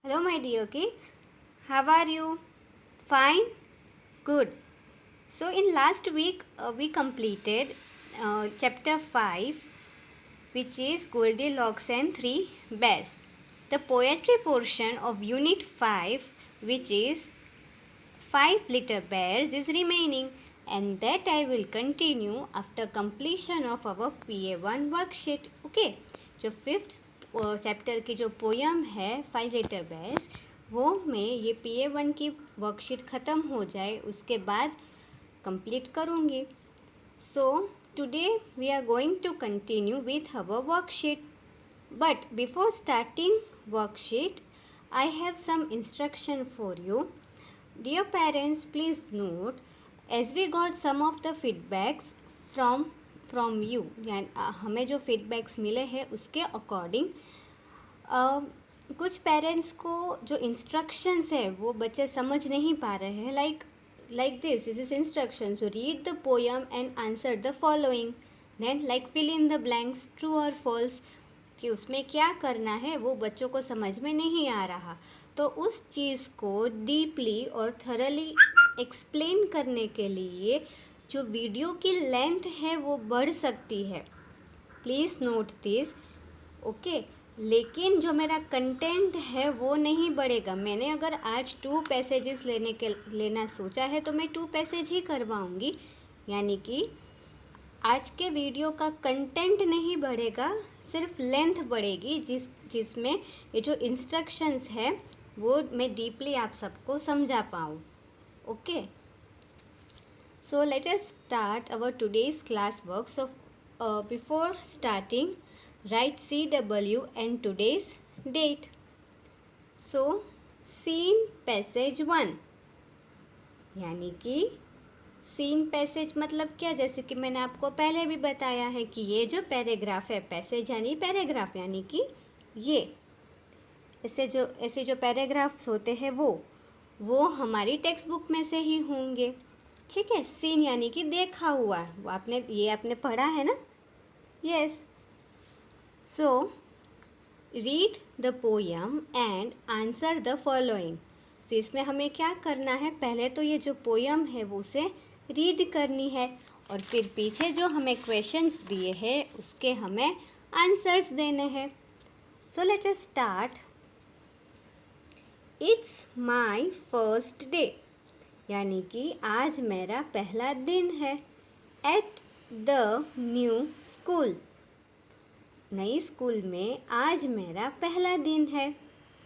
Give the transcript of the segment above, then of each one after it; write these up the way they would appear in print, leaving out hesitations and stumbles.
Hello, my dear kids. How are you? Fine? Good. So, in last week, we completed chapter 5, which is Goldilocks and Three Bears. The poetry portion of Unit 5, which is 5 Little Bears, is remaining, and that I will continue after completion of our PA1 worksheet. Okay. जो fifth chapter की जो poem है 5 little bears, वो मैं ये PA1 की worksheet ख़त्म हो जाए उसके बाद कंप्लीट करूँगी. So today we are going to continue with our worksheet. But before starting worksheet I have some instruction for you. Dear parents, please note, as we got some of the feedbacks from you, यानी हमें जो feedbacks मिले हैं उसके according कुछ parents को जो instructions है वो बच्चे समझ नहीं पा रहे हैं. like this is instruction. So read the poem and answer the following. Then like fill in the blanks, true or false, कि उसमें क्या करना है वो बच्चों को समझ में नहीं आ रहा. तो उस चीज़ को डीपली और थरली एक्सप्लेन करने के लिए जो वीडियो की लेंथ है वो बढ़ सकती है. Please note this. ओके. लेकिन जो मेरा कंटेंट है वो नहीं बढ़ेगा. मैंने अगर आज 2 पैसेजेस लेना सोचा है तो मैं 2 पैसेज ही करवाऊँगी. यानी कि आज के वीडियो का कंटेंट नहीं बढ़ेगा, सिर्फ लेंथ बढ़ेगी जिसमें ये जो इंस्ट्रक्शंस है वो मैं डीपली आप सबको समझा पाऊँ. Okay. So let us start our today's class work. So before starting write CW and today's date. So scene passage 1, यानी कि सीन पैसेज मतलब क्या, जैसे कि मैंने आपको पहले भी बताया है कि ये जो पैराग्राफ है, पैसेज यानी पैराग्राफ, यानी कि ये ऐसे जो पैराग्राफ्स होते हैं वो हमारी टेक्स्ट बुक में से ही होंगे. ठीक है. सीन यानी कि देखा हुआ, वो आपने पढ़ा है ना. Yes. So read the poem and answer the following. So इसमें हमें क्या करना है, पहले तो ये जो पोयम है वो उसे रीड करनी है और फिर पीछे जो हमें क्वेश्चंस दिए हैं उसके हमें आंसर्स देने हैं. सो let us start. It's my first day, यानी कि आज मेरा पहला दिन है. एट द न्यू स्कूल, नई स्कूल में आज मेरा पहला दिन है.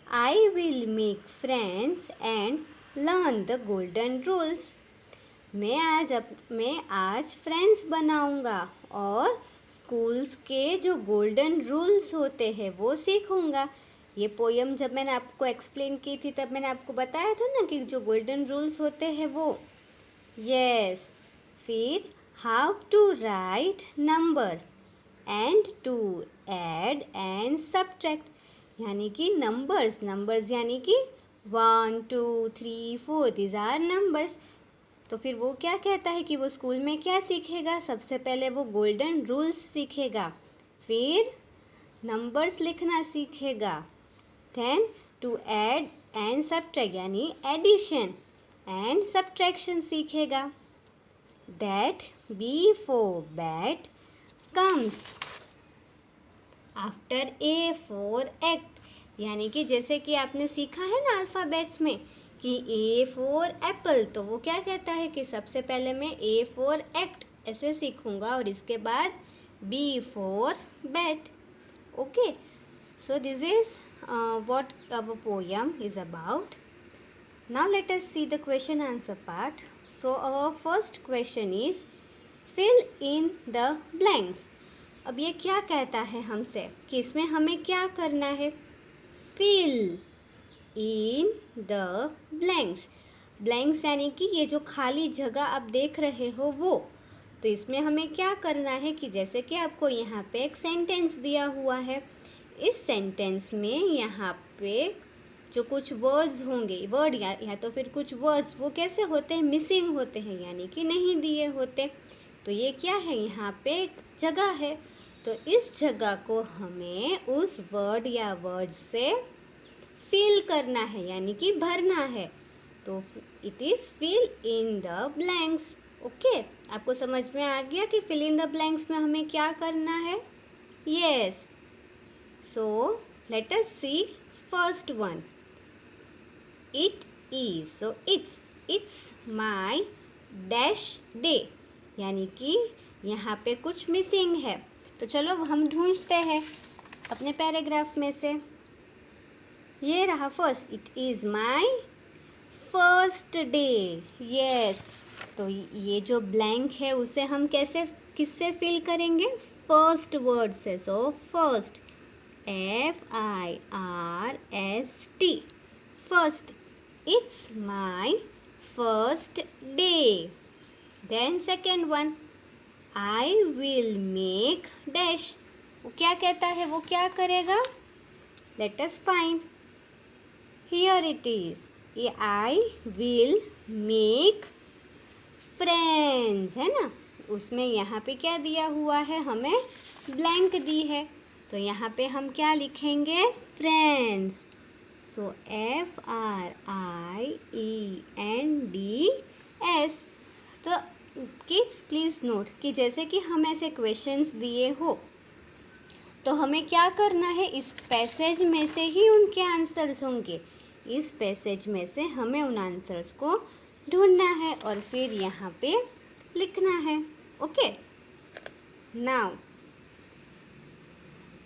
आई will make friends and learn the golden rules, मैं आज फ्रेंड्स बनाऊंगा और स्कूल्स के जो गोल्डन रूल्स होते हैं वो सीखूंगा. ये पोयम जब मैंने आपको एक्सप्लेन की थी तब मैंने आपको बताया था ना कि जो गोल्डन रूल्स होते हैं वो. यस. फिर how to write numbers and to add and subtract, यानी कि नंबर्स यानी कि 1 2 3 4 दीज आर नंबर्स. तो फिर वो क्या कहता है कि वो स्कूल में क्या सीखेगा, सबसे पहले वो गोल्डन रूल्स सीखेगा, फिर नंबर्स लिखना सीखेगा, then to add and subtract यानी एडिशन एंड सब्ट्रैक्शन सीखेगा. That B for bat comes after A for act, यानी कि जैसे कि आपने सीखा है ना अल्फ़ाबेट्स में कि ए फॉर एप्पल, तो वो क्या कहता है कि सबसे पहले मैं ए फॉर एक्ट ऐसे सीखूंगा और इसके बाद B for bat. Okay. So this is what our poem is about. Now let us see the question answer part. So our first question is fill in the blanks. अब ये क्या कहता है हमसे कि इसमें हमें क्या करना है, fill in the blanks. Blanks यानी कि ये जो खाली जगह आप देख रहे हो वो. तो इसमें हमें क्या करना है कि जैसे कि आपको यहाँ पे एक सेंटेंस दिया हुआ है, इस सेंटेंस में यहाँ पे जो कुछ वर्ड्स होंगे, वर्ड या तो फिर कुछ वर्ड्स वो कैसे होते हैं, मिसिंग होते हैं, यानी कि नहीं दिए होते. तो ये क्या है, यहाँ पे एक जगह है. तो इस जगह को हमें उस वर्ड या वर्ड से फिल करना है यानी कि भरना है, तो it is fill in the blanks. Okay, आपको समझ में आ गया कि फिल इन द ब्लैंक्स में हमें क्या करना है? Yes, so let us see first one, it is. So it's my dash day, यानी कि यहाँ पे कुछ मिसिंग है, तो चलो हम ढूंढते हैं अपने पैराग्राफ में से। ये रहा first, it is my first day. Yes, तो ये जो ब्लैंक है उसे हम कैसे किससे फिल करेंगे? फर्स्ट वर्ड से। So first, FIRST, first, it's my first day. Then second one, I will make dash. वो क्या कहता है, वो क्या करेगा? Let us find. Here it is, I will make friends, है ना, उसमें यहाँ पे क्या दिया हुआ है? हमें ब्लैंक दी है, तो यहाँ पे हम क्या लिखेंगे? फ्रेंड्स। सो FRIENDS। तो किड्स प्लीज़ नोट कि जैसे कि हम ऐसे क्वेश्चंस दिए हो तो हमें क्या करना है? इस पैसेज में से ही उनके आंसर्स होंगे, इस पैसेज में से हमें उन आंसर्स को ढूंढना है और फिर यहाँ पे लिखना है। Okay, now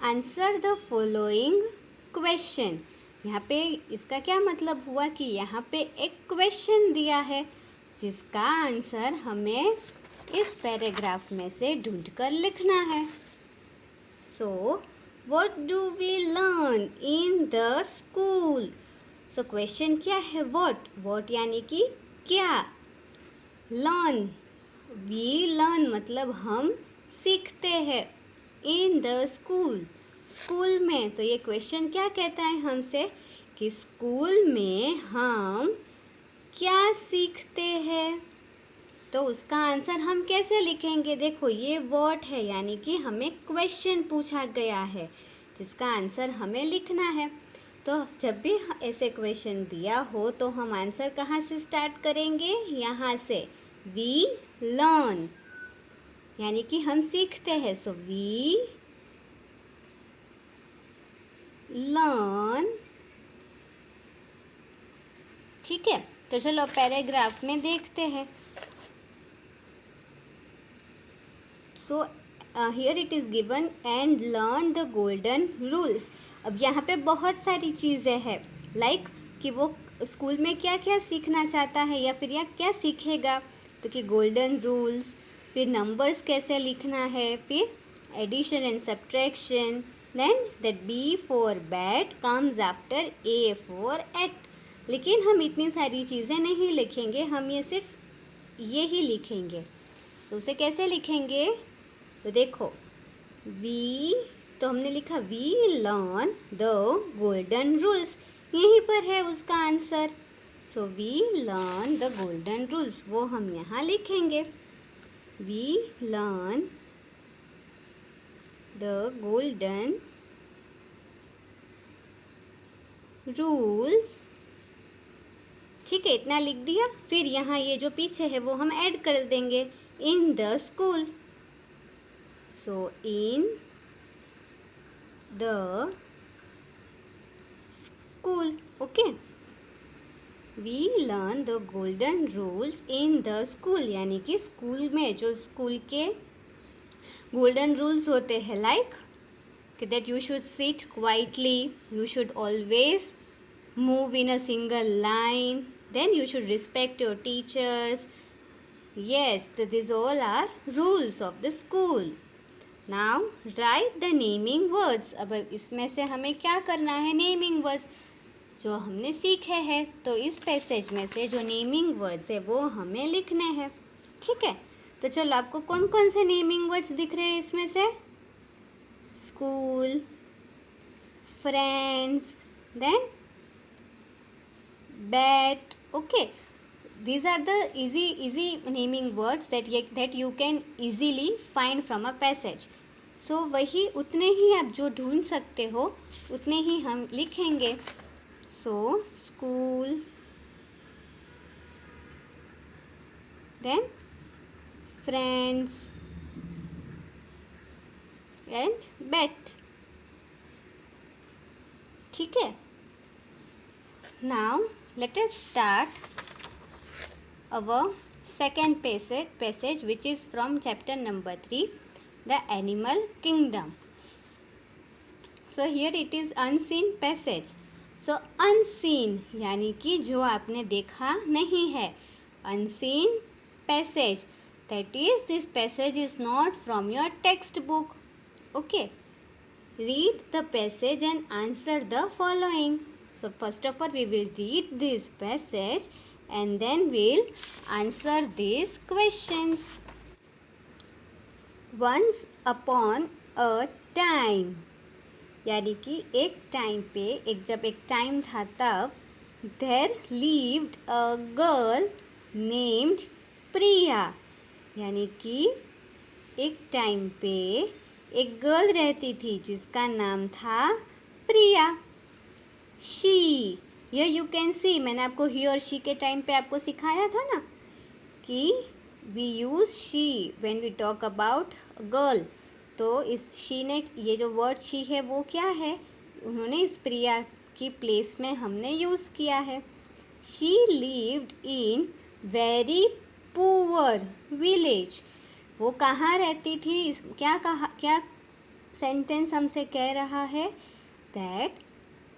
answer the following question. यहाँ पे इसका क्या मतलब हुआ कि यहाँ पे एक क्वेश्चन दिया है जिसका आंसर हमें इस पैराग्राफ में से ढूंढकर लिखना है। So what do we learn in the school? So question क्या है? व्हाट यानी कि क्या, लर्न, वी लर्न मतलब हम सीखते हैं, इन द स्कूल, स्कूल में। तो ये क्वेश्चन क्या कहता है हमसे कि स्कूल में हम क्या सीखते हैं? तो उसका आंसर हम कैसे लिखेंगे? देखो ये व्हाट है यानी कि हमें क्वेश्चन पूछा गया है जिसका आंसर हमें लिखना है। तो जब भी ऐसे क्वेश्चन दिया हो तो हम आंसर कहाँ से स्टार्ट करेंगे? यहाँ से, वी लर्न, यानी कि हम सीखते हैं। So we learn. ठीक है, तो चलो पैराग्राफ में देखते हैं। So here it is given and learn the golden rules. अब यहाँ पे बहुत सारी चीज़ें हैं, लाइक कि वो स्कूल में क्या क्या सीखना चाहता है या फिर या क्या सीखेगा। तो कि गोल्डन रूल्स, फिर नंबर्स कैसे लिखना है, फिर addition and subtraction, then that B for bat comes after A for act. लेकिन हम इतनी सारी चीज़ें नहीं लिखेंगे, हम ये सिर्फ ये ही लिखेंगे। तो उसे कैसे लिखेंगे? तो देखो, वी, तो हमने लिखा we learn the golden rules, यहीं पर है उसका answer. So we learn the golden rules, वो हम यहाँ लिखेंगे। We learn the golden rules. ठीक है, इतना लिख दिया। फिर यहाँ ये जो पीछे है वो हम ऐड कर देंगे, in the school. So in the school. Okay, we learn the golden rules in the school, यानी कि स्कूल में जो स्कूल के गोल्डन रूल्स होते हैं, like that you should sit quietly, you should always move in a single line, then you should respect your teachers. Yes, so these all are rules of the school. Now write the naming words. अब इसमें से हमें क्या करना है? Naming words जो हमने सीखे हैं, तो इस पैसेज में से जो नेमिंग वर्ड्स है वो हमें लिखने हैं। ठीक है, तो चलो आपको कौन कौन से नेमिंग वर्ड्स दिख रहे हैं इसमें से? School, friends, then bat. Okay, these are the easy naming words that you can easily find from a passage. So वही उतने ही आप जो ढूंढ सकते हो उतने ही हम लिखेंगे। So school, then friends and bet. ठीक है. Now let us start our second passage which is from chapter number 3, the animal kingdom. So here it is unseen passage. So unseen यानी कि जो आपने देखा नहीं है. Unseen passage, that is this passage is not from your textbook. Okay, read the passage and answer the following. So first of all we will read this passage and then we'll answer these questions. Once upon a time, यानी कि एक time पे, जब एक time था तब, there lived a girl named प्रिया, यानी कि एक टाइम पे एक गर्ल रहती थी जिसका नाम था प्रिया. शी, ये यू कैन सी, मैंने आपको ही और शी के टाइम पे आपको सिखाया था ना कि we use she when we talk about girl. तो इस शी ने, ये जो वर्ड शी है वो क्या है, उन्होंने इस प्रिया की प्लेस में हमने यूज़ किया है. She lived in very poor village. वो कहाँ रहती थी, क्या सेंटेंस हमसे कह रहा है, दैट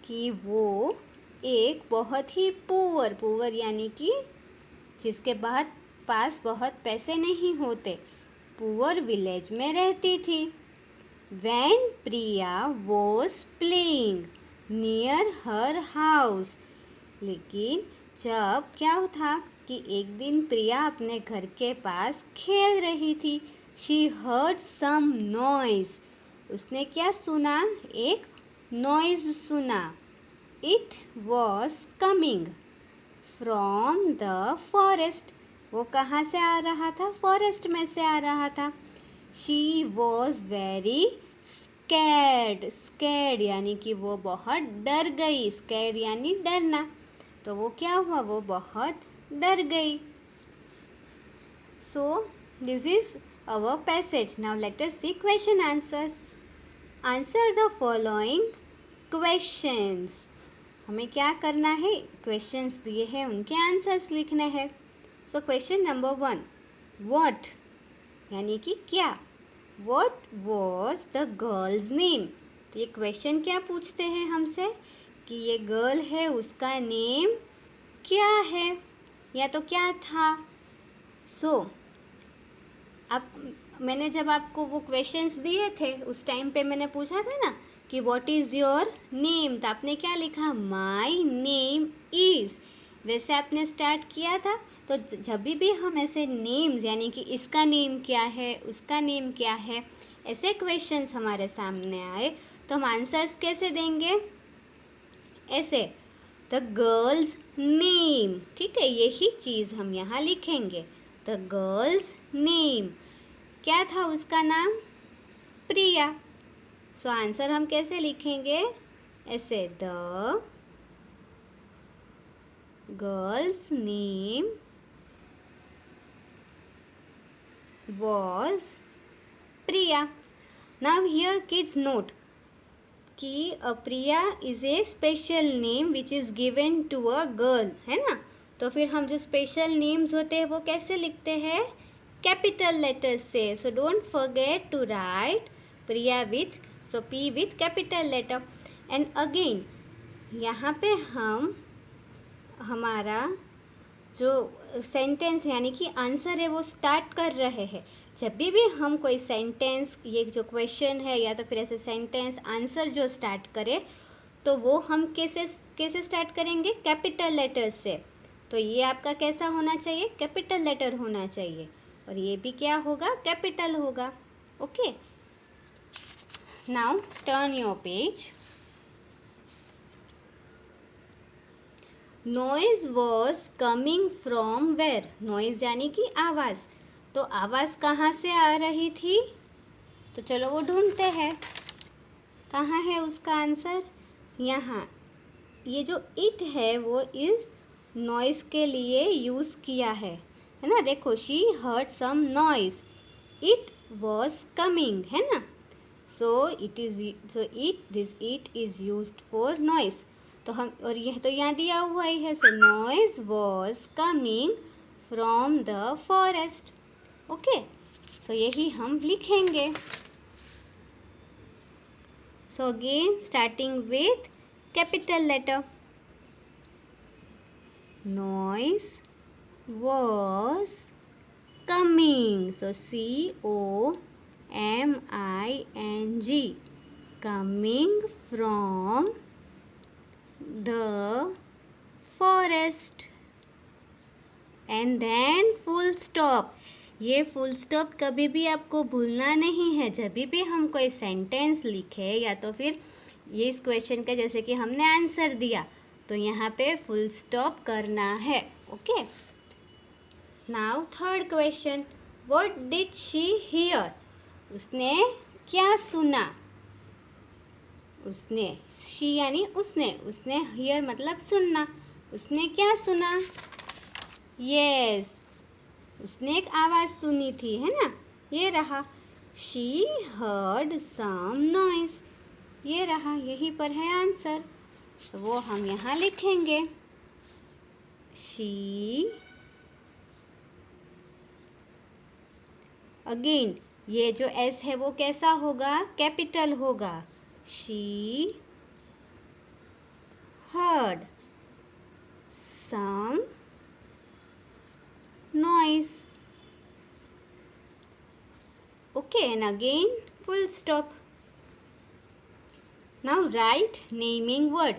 कि वो एक बहुत ही पुअर यानी कि जिसके पास बहुत पैसे नहीं होते, पुअर विलेज में रहती थी. When Priya was playing near her house, लेकिन जब क्या था कि एक दिन प्रिया अपने घर के पास खेल रही थी. शी हर्ड सम नॉइज, उसने क्या सुना, एक नॉइज सुना. It was coming from the forest, वो कहाँ से आ रहा था, फॉरेस्ट में से आ रहा था. शी वॉज वेरी स्कैर्ड यानी कि वो बहुत डर गई. स्कैर्ड यानी डरना, तो वो क्या हुआ, वो बहुत डर गई. So this is our passage. Now let us see question answers. Answer the following questions. हमें क्या करना है, क्वेश्चंस दिए हैं उनके आंसर्स लिखने हैं. सो क्वेश्चन नंबर 1, व्हाट यानी कि क्या. What was the girl's name. तो ये क्वेश्चन क्या पूछते हैं हमसे कि ये गर्ल है उसका नेम क्या है या तो क्या था. सो अब मैंने जब आपको वो क्वेश्चंस दिए थे उस टाइम पे मैंने पूछा था ना कि व्हाट इज़ योर नेम, तो आपने क्या लिखा, माई नेम इज़. वैसे आपने स्टार्ट किया था. तो जब भी हम ऐसे नेम्स यानी कि इसका नेम क्या है, उसका नेम क्या है, ऐसे क्वेश्चंस हमारे सामने आए तो हम आंसर्स कैसे देंगे, ऐसे, द गर्ल्स नेम. ठीक है, यही चीज़ हम यहाँ लिखेंगे. द गर्ल्स नेम, क्या था उसका नाम, प्रिया. सो आंसर हम कैसे लिखेंगे, ऐसे, the girl's name was Priya. Now here kids note कि Priya is a special name which is given to a girl, है ना. तो फिर हम जो स्पेशल नेम्स होते हैं वो कैसे लिखते हैं, कैपिटल लेटर्स से. So don't forget to write Priya with, so P with capital letter. And again यहाँ पे हम हमारा जो सेंटेंस यानी कि आंसर है वो स्टार्ट कर रहे हैं. जब भी हम कोई सेंटेंस, ये जो क्वेश्चन है या तो फिर ऐसे सेंटेंस आंसर जो स्टार्ट करें तो वो हम कैसे स्टार्ट करेंगे, कैपिटल लेटर से. तो ये आपका कैसा होना चाहिए, कैपिटल लेटर होना चाहिए, और ये भी क्या होगा, कैपिटल होगा. Okay, now turn your page. Noise was coming from where. Noise यानी कि आवाज़, तो आवाज़ कहाँ से आ रही थी, तो चलो वो ढूंढते हैं. कहाँ है उसका आंसर, यहाँ. ये जो इट है वो इस नॉइस के लिए यूज़ किया है ना। देखो, she heard some noise, it was coming, है ना। So this it is used for noise. तो हम, और यह तो यहाँ दिया हुआ ही है। So noise was coming from the forest. Okay, so यही हम लिखेंगे। So again starting with capital letter, noise was coming. So COMING, coming from the forest. And then full stop. ये फुल स्टॉप कभी भी आपको भूलना नहीं है। जब भी हम कोई सेंटेंस लिखे या तो फिर ये इस क्वेश्चन का जैसे कि हमने आंसर दिया तो यहाँ पे फुल स्टॉप करना है। Okay, now third question, what did she here? उसने क्या सुना? उसने, शी यानी उसने हियर मतलब सुनना। उसने क्या सुना? यस, उसने एक आवाज़ सुनी थी, है ना। ये रहा, शी हर्ड सम नॉइस। ये रहा, यहीं पर है आंसर। तो वो हम यहाँ लिखेंगे, शी। अगेन ये जो एस है वो कैसा होगा? कैपिटल होगा। She heard some noise. Okay, and again full stop. Now write naming word.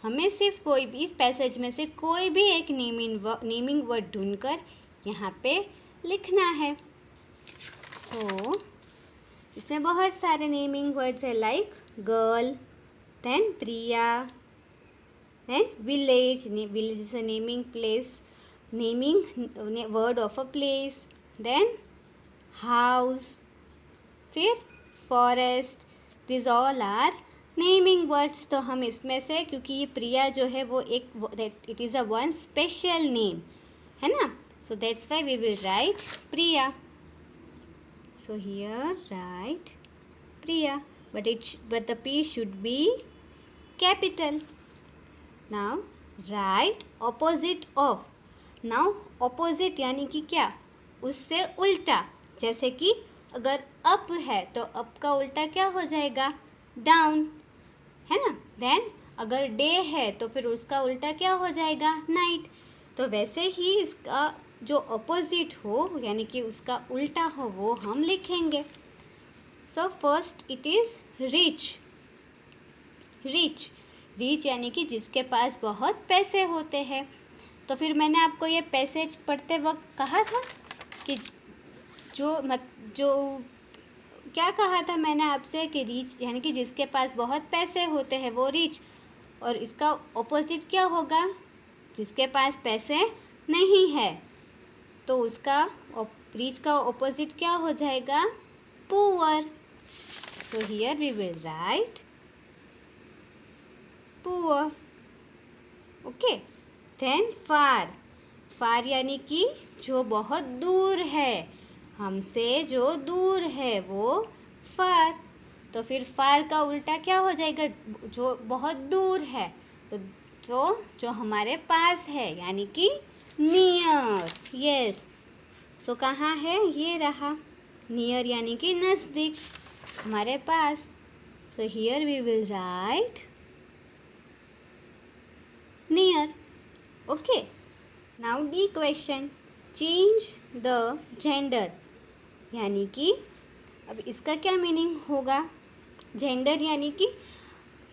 हमें सिर्फ कोई भी इस पैसेज में से कोई भी एक नेमिंग वर्ड ढूंढकर यहाँ पे लिखना है। सो इसमें बहुत सारे नेमिंग वर्ड्स है, like girl, then Priya, then village, village is a naming place, naming word of a place, then house, फिर forest. These all are naming words. तो हम इसमें से, क्योंकि ये प्रिया जो है वो एक, it is a one special name, है ना. So that's why we will write Priya. So here write Priya, but the P should be capital. Now write opposite of. Now opposite यानी कि क्या? उससे उल्टा। जैसे कि अगर अप है तो अप का उल्टा क्या हो जाएगा? डाउन, है ना। देन अगर डे है तो फिर उसका उल्टा क्या हो जाएगा? नाइट। तो वैसे ही इसका जो ऑपोजिट हो यानी कि उसका उल्टा हो वो हम लिखेंगे। So first it is rich. Rich यानी कि जिसके पास बहुत पैसे होते हैं। तो फिर मैंने आपको ये पैसेज पढ़ते वक्त कहा था कि जो क्या कहा था मैंने आपसे कि रिच यानी कि जिसके पास बहुत पैसे होते हैं वो रिच, और इसका ऑपोजिट क्या होगा? जिसके पास पैसे नहीं है। तो उसका रिच का ऑपोजिट क्या हो जाएगा? Poor. So here we will write poor. Okay, then far यानी कि जो बहुत दूर है, हमसे जो दूर है वो फार। तो फिर फार का उल्टा क्या हो जाएगा? जो बहुत दूर है। तो जो हमारे पास है यानी कि नियर। यस, सो कहाँ है? ये रहा, नियर यानी कि नज़दीक, हमारे पास। So here we will write near. Okay, now the question, change the gender यानी कि अब इसका क्या मीनिंग होगा? जेंडर यानी कि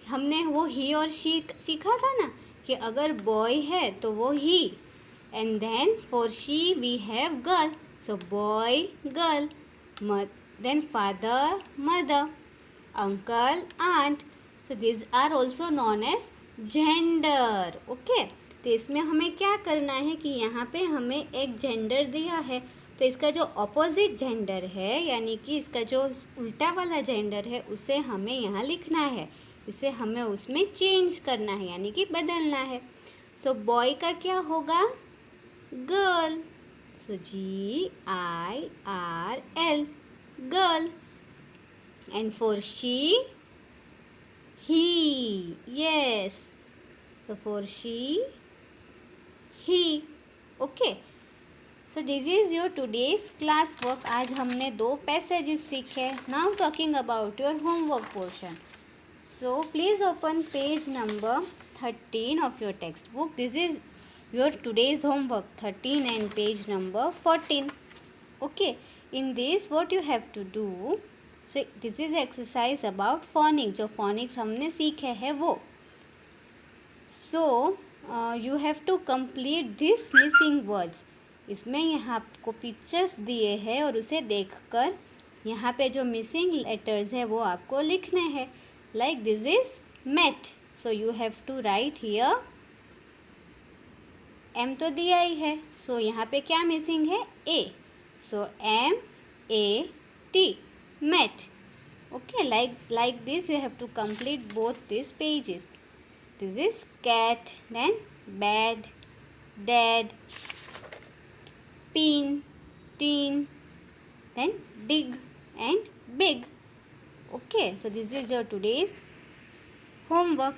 हमने वो ही और शी सीखा था ना कि अगर बॉय है तो वो ही, and then for she we have girl, so boy girl, then father mother, uncle aunt, so this are also known as gender. Okay, तो इसमें हमें क्या करना है कि यहाँ पे हमें एक जेंडर दिया है, तो इसका जो ऑपोजिट जेंडर है यानी कि इसका जो उल्टा वाला जेंडर है उसे हमें यहाँ लिखना है। इसे हमें उसमें चेंज करना है यानी कि बदलना है। सो बॉय का क्या होगा? Girl. So GIRL, girl. And for she, he, yes. So for she, he. Okay. So this is your today's class work. आज हमने 2 passages सीखे. Now talking about your homework portion. So please open page number 13 of your textbook. This is your today's homework 13 and page number 14. Okay. In this what you have to do. So this is exercise about phonics. जो phonics हमने सीखे हैं वो. So you have to complete this missing words. इसमें यहाँ आपको pictures दिए हैं और उसे देखकर यहाँ पे जो मिसिंग लेटर्स है वो आपको लिखने हैं. Like this is mat. So you have to write here. M तो दिया ही है. सो यहाँ पे क्या मिसिंग है? ए. सो MET, met. Okay, like this you have to complete both these pages. This is cat, then bad, dad, pin, teen, then dig and big. Okay, so this is your today's homework.